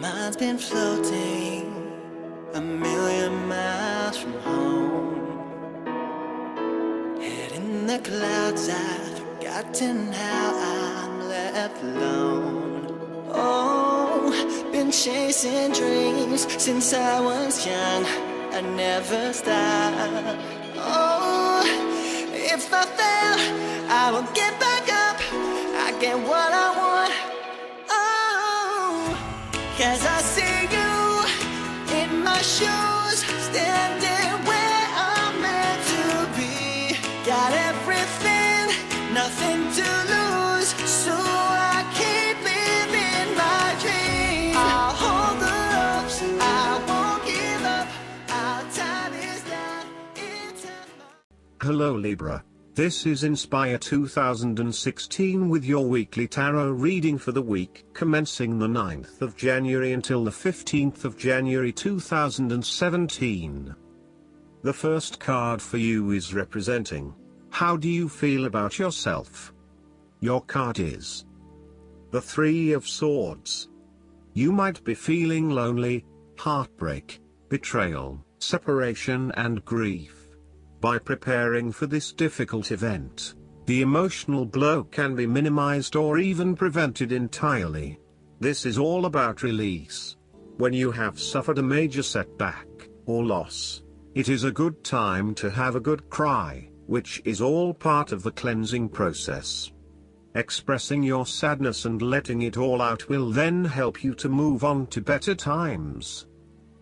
mind's been floating a million miles from home. Head in the clouds, I've forgotten how I'm left alone. Oh, been chasing dreams since I was young. I never stop. Oh, if I fail, I will get back up. I get what I want. Oh, 'cause I see you in my shoes, standing where I'm meant to be. Got everything, nothing to lose, so I keep living my dream. I'll hold the ropes, I won't give up. I'll tie this down. Hello Libra, this is Inspire 2016 with your weekly tarot reading for the week commencing the 9th of January until the 15th of January 2017. The first card for you is representing, how do you feel about yourself? Your card is the Three of Swords. You might be feeling lonely, heartbreak, betrayal, separation and grief. By preparing for this difficult event, the emotional blow can be minimized or even prevented entirely. This is all about release. When you have suffered a major setback or loss, it is a good time to have a good cry, which is all part of the cleansing process. Expressing your sadness and letting it all out will then help you to move on to better times.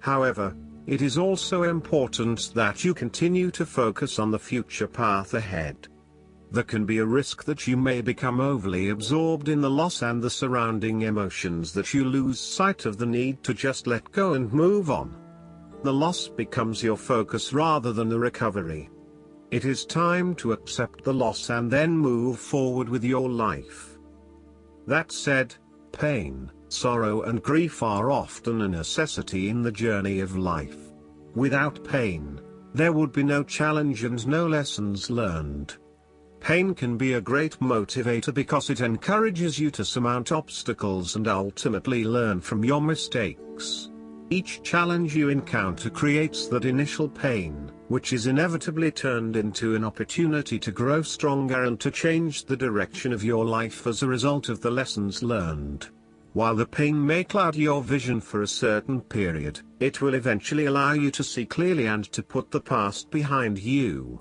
However, it is also important that you continue to focus on the future path ahead. There can be a risk that you may become overly absorbed in the loss and the surrounding emotions that you lose sight of the need to just let go and move on. The loss becomes your focus rather than the recovery. It is time to accept the loss and then move forward with your life. That said, pain, sorrow and grief are often a necessity in the journey of life. Without pain, there would be no challenge and no lessons learned. Pain can be a great motivator because it encourages you to surmount obstacles and ultimately learn from your mistakes. Each challenge you encounter creates that initial pain, which is inevitably turned into an opportunity to grow stronger and to change the direction of your life as a result of the lessons learned. While the pain may cloud your vision for a certain period, it will eventually allow you to see clearly and to put the past behind you.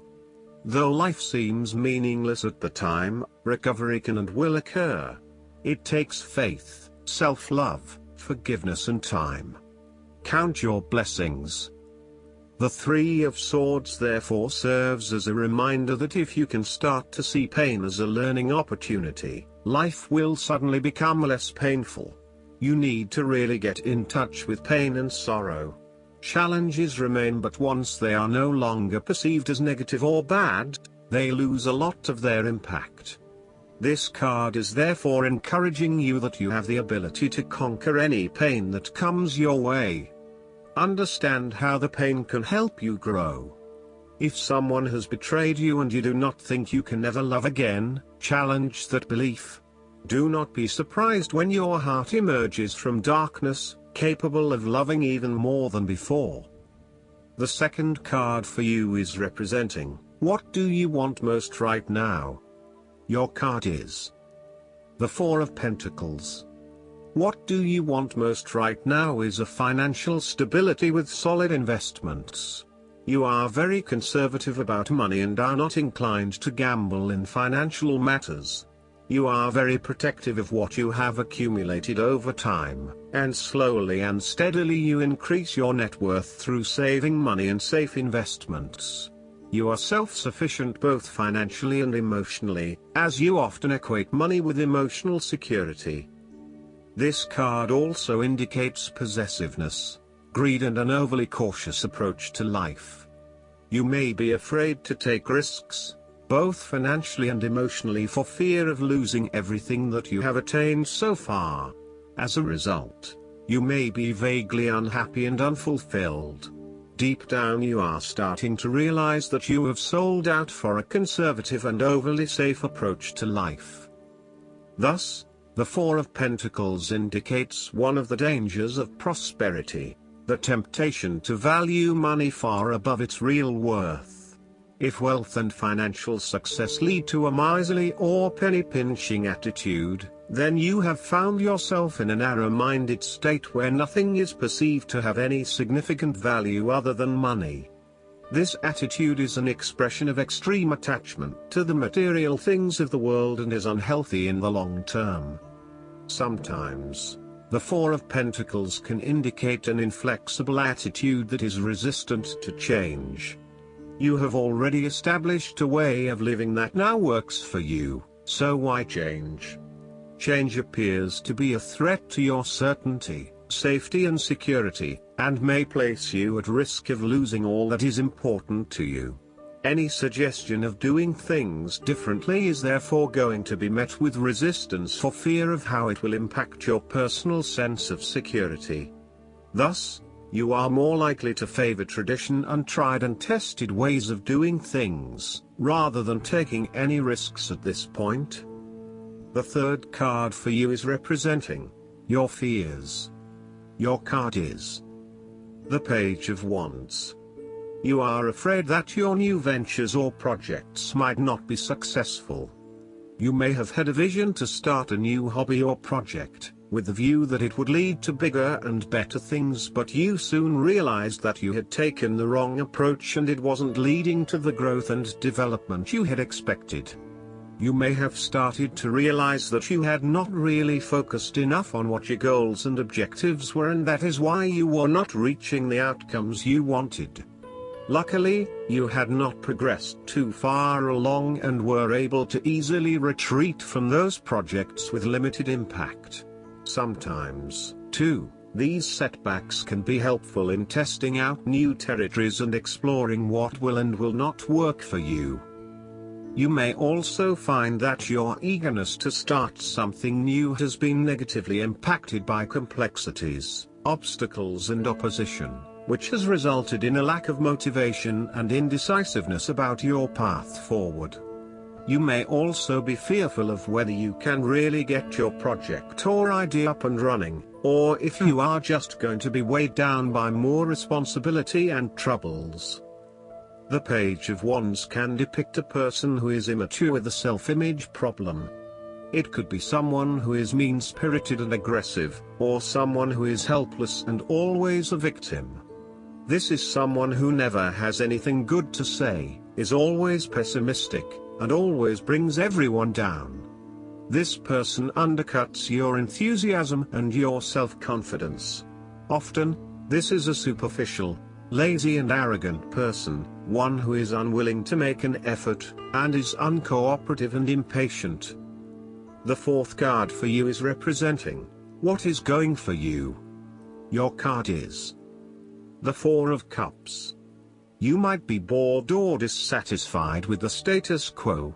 Though life seems meaningless at the time, recovery can and will occur. It takes faith, self-love, forgiveness and time. Count your blessings. The Three of Swords therefore serves as a reminder that if you can start to see pain as a learning opportunity, life will suddenly become less painful. You need to really get in touch with pain and sorrow. Challenges remain, but once they are no longer perceived as negative or bad, they lose a lot of their impact. This card is therefore encouraging you that you have the ability to conquer any pain that comes your way. Understand how the pain can help you grow. If someone has betrayed you and you do not think you can never love again, challenge that belief. Do not be surprised when your heart emerges from darkness, capable of loving even more than before. The second card for you is representing, what do you want most right now? Your card is the Four of Pentacles. What do you want most right now is a financial stability with solid investments. You are very conservative about money and are not inclined to gamble in financial matters. You are very protective of what you have accumulated over time, and slowly and steadily you increase your net worth through saving money and safe investments. You are self-sufficient both financially and emotionally, as you often equate money with emotional security. This card also indicates possessiveness, greed and an overly cautious approach to life. You may be afraid to take risks, both financially and emotionally, for fear of losing everything that you have attained so far. As a result, you may be vaguely unhappy and unfulfilled. Deep down you are starting to realize that you have sold out for a conservative and overly safe approach to life. Thus, The Four of Pentacles indicates one of the dangers of prosperity, the temptation to value money far above its real worth. If wealth and financial success lead to a miserly or penny-pinching attitude, then you have found yourself in a narrow-minded state where nothing is perceived to have any significant value other than money. This attitude is an expression of extreme attachment to the material things of the world and is unhealthy in the long term. Sometimes, the Four of Pentacles can indicate an inflexible attitude that is resistant to change. You have already established a way of living that now works for you, so why change? Change appears to be a threat to your certainty, safety and security, and may place you at risk of losing all that is important to you. Any suggestion of doing things differently is therefore going to be met with resistance for fear of how it will impact your personal sense of security. Thus, you are more likely to favor tradition and tried and tested ways of doing things, rather than taking any risks at this point. The third card for you is representing your fears. Your card is the Page of Wands. You are afraid that your new ventures or projects might not be successful. You may have had a vision to start a new hobby or project, with the view that it would lead to bigger and better things, but you soon realized that you had taken the wrong approach and it wasn't leading to the growth and development you had expected. You may have started to realize that you had not really focused enough on what your goals and objectives were, and that is why you were not reaching the outcomes you wanted. Luckily, you had not progressed too far along and were able to easily retreat from those projects with limited impact. Sometimes, too, these setbacks can be helpful in testing out new territories and exploring what will and will not work for you. You may also find that your eagerness to start something new has been negatively impacted by complexities, obstacles and opposition, which has resulted in a lack of motivation and indecisiveness about your path forward. You may also be fearful of whether you can really get your project or idea up and running, or if you are just going to be weighed down by more responsibility and troubles. The Page of Wands can depict a person who is immature with a self-image problem. It could be someone who is mean-spirited and aggressive, or someone who is helpless and always a victim. This is someone who never has anything good to say, is always pessimistic, and always brings everyone down. This person undercuts your enthusiasm and your self-confidence. Often, this is a superficial, lazy and arrogant person, one who is unwilling to make an effort, and is uncooperative and impatient. The fourth card for you is representing what is going for you. Your card is the Four of Cups. You might be bored or dissatisfied with the status quo.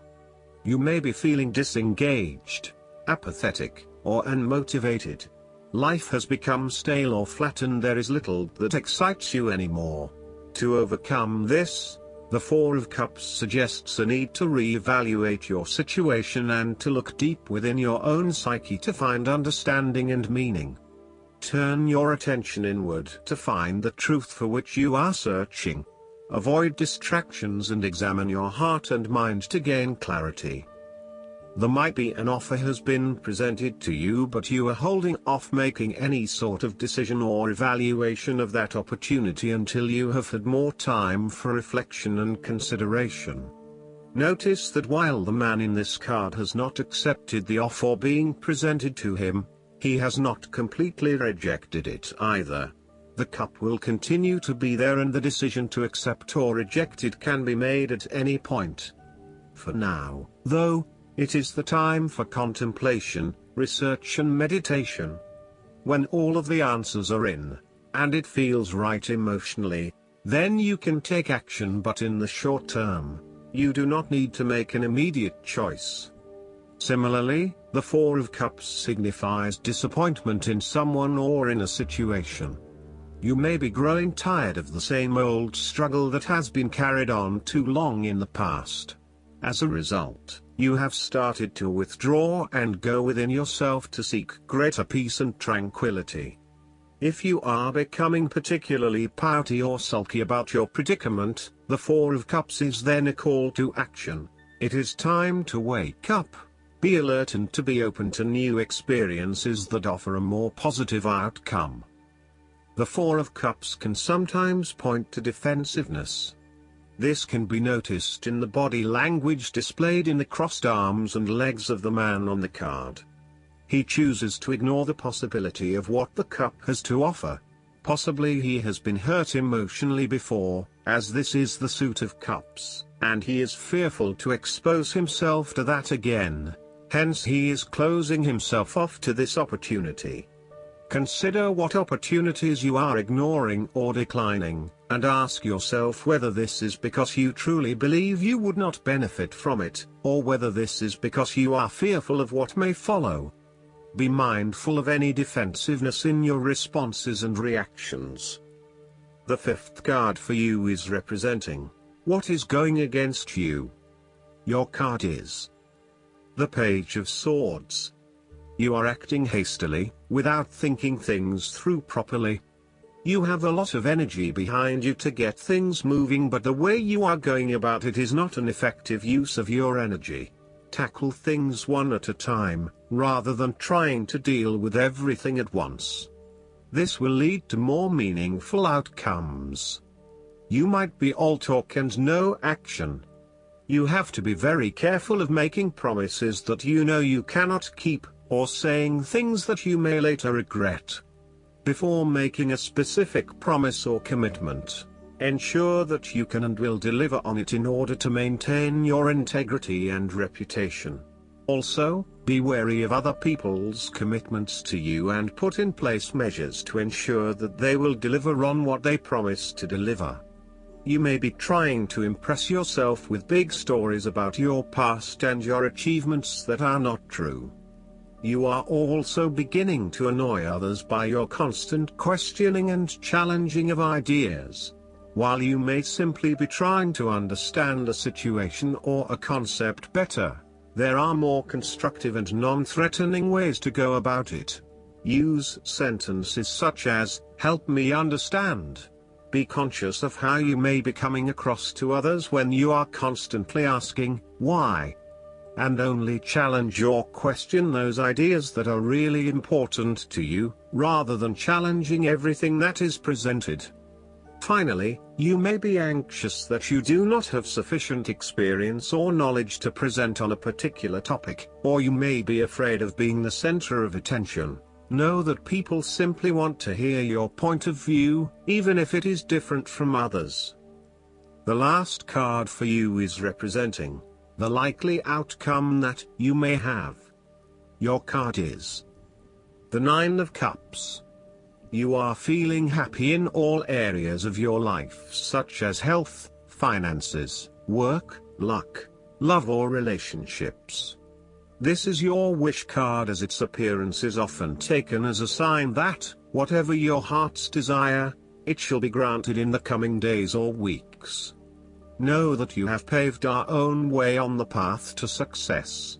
You may be feeling disengaged, apathetic, or unmotivated. Life has become stale or flat and there is little that excites you anymore. To overcome this, the Four of Cups suggests a need to re-evaluate your situation and to look deep within your own psyche to find understanding and meaning. Turn your attention inward to find the truth for which you are searching. Avoid distractions and examine your heart and mind to gain clarity. There might be an offer has been presented to you, but you are holding off making any sort of decision or evaluation of that opportunity until you have had more time for reflection and consideration. Notice that while the man in this card has not accepted the offer being presented to him, he has not completely rejected it either. The cup will continue to be there and the decision to accept or reject it can be made at any point. For now, though, it is the time for contemplation, research and meditation. When all of the answers are in, and it feels right emotionally, then you can take action, but in the short term, you do not need to make an immediate choice. Similarly, the Four of Cups signifies disappointment in someone or in a situation. You may be growing tired of the same old struggle that has been carried on too long in the past. As a result, You have started to withdraw and go within yourself to seek greater peace and tranquility. If you are becoming particularly pouty or sulky about your predicament, the Four of Cups is then a call to action. It is time to wake up, be alert and to be open to new experiences that offer a more positive outcome. The Four of Cups can sometimes point to defensiveness. This can be noticed in the body language displayed in the crossed arms and legs of the man on the card. He chooses to ignore the possibility of what the cup has to offer. Possibly he has been hurt emotionally before, as this is the suit of cups, and he is fearful to expose himself to that again. Hence he is closing himself off to this opportunity. Consider what opportunities you are ignoring or declining, and ask yourself whether this is because you truly believe you would not benefit from it, or whether this is because you are fearful of what may follow. Be mindful of any defensiveness in your responses and reactions. The fifth card for you is representing what is going against you. Your card is the Page of Swords. You are acting hastily, without thinking things through properly. You have a lot of energy behind you to get things moving, but the way you are going about it is not an effective use of your energy. Tackle things one at a time, rather than trying to deal with everything at once. This will lead to more meaningful outcomes. You might be all talk and no action. You have to be very careful of making promises that you know you cannot keep, or saying things that you may later regret. Before making a specific promise or commitment, ensure that you can and will deliver on it in order to maintain your integrity and reputation. Also, be wary of other people's commitments to you and put in place measures to ensure that they will deliver on what they promise to deliver. You may be trying to impress yourself with big stories about your past and your achievements that are not true. You are also beginning to annoy others by your constant questioning and challenging of ideas. While you may simply be trying to understand a situation or a concept better, there are more constructive and non-threatening ways to go about it. Use sentences such as, "Help me understand." Be conscious of how you may be coming across to others when you are constantly asking, "Why?" And only challenge or question those ideas that are really important to you, rather than challenging everything that is presented. Finally, you may be anxious that you do not have sufficient experience or knowledge to present on a particular topic, or you may be afraid of being the center of attention. Know that people simply want to hear your point of view, even if it is different from others. The last card for you is representing the likely outcome that you may have. Your card is the Nine of Cups. You are feeling happy in all areas of your life, such as health, finances, work, luck, love or relationships. This is your wish card, as its appearance is often taken as a sign that, whatever your heart's desire, it shall be granted in the coming days or weeks. Know that you have paved our own way on the path to success.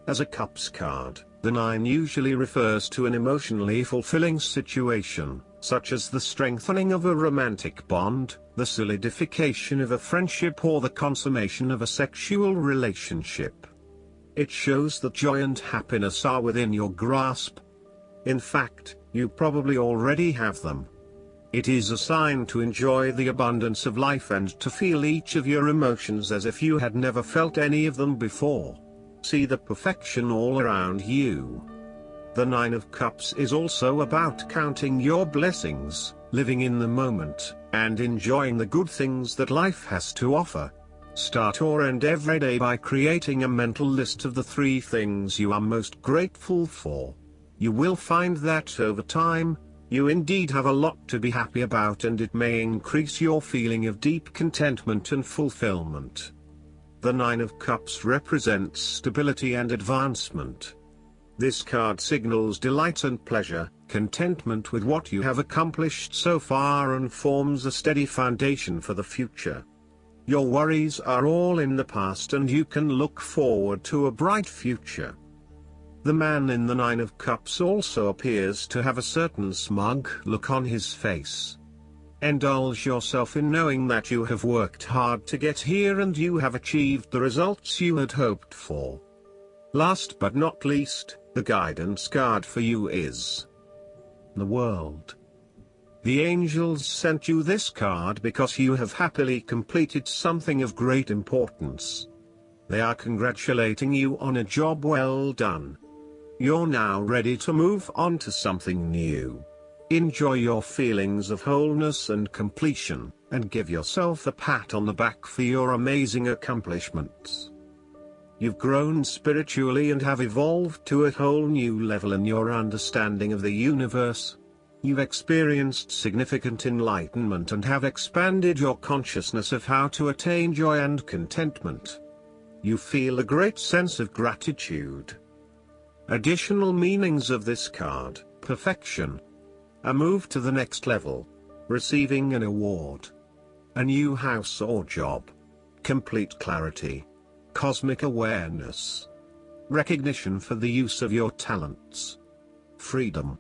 As a Cups card, the 9 usually refers to an emotionally fulfilling situation, such as the strengthening of a romantic bond, the solidification of a friendship or the consummation of a sexual relationship. It shows that joy and happiness are within your grasp. In fact, you probably already have them. It is a sign to enjoy the abundance of life and to feel each of your emotions as if you had never felt any of them before. See the perfection all around you. The 9 of Cups is also about counting your blessings, living in the moment, and enjoying the good things that life has to offer. Start or end every day by creating a mental list of the 3 things you are most grateful for. You will find that over time, you indeed have a lot to be happy about, and it may increase your feeling of deep contentment and fulfillment. The 9 of Cups represents stability and advancement. This card signals delight and pleasure, contentment with what you have accomplished so far, and forms a steady foundation for the future. Your worries are all in the past and you can look forward to a bright future. The man in the Nine of Cups also appears to have a certain smug look on his face. Indulge yourself in knowing that you have worked hard to get here and you have achieved the results you had hoped for. Last but not least, the guidance card for you is the World. The angels sent you this card because you have happily completed something of great importance. They are congratulating you on a job well done. You're now ready to move on to something new. Enjoy your feelings of wholeness and completion, and give yourself a pat on the back for your amazing accomplishments. You've grown spiritually and have evolved to a whole new level in your understanding of the universe. You've experienced significant enlightenment and have expanded your consciousness of how to attain joy and contentment. You feel a great sense of gratitude. Additional meanings of this card: perfection, a move to the next level, receiving an award, a new house or job, complete clarity, cosmic awareness, recognition for the use of your talents, freedom.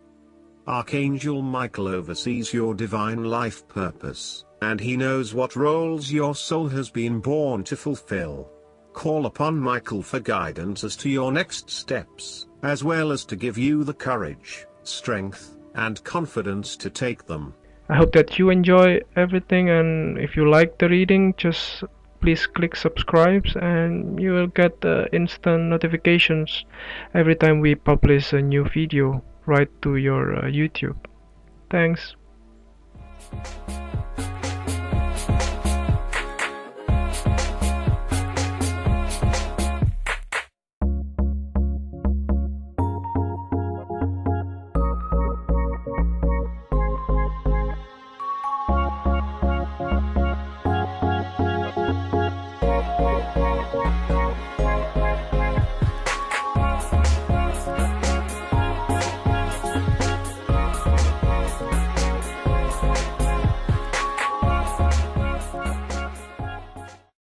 Archangel Michael oversees your divine life purpose, and he knows what roles your soul has been born to fulfill. Call upon Michael for guidance as to your next steps, as well as to give you the courage, strength, and confidence to take them. I hope that you enjoy everything, and if you like the reading, just please click subscribe and you will get instant notifications every time we publish a new video right to your YouTube. Thanks.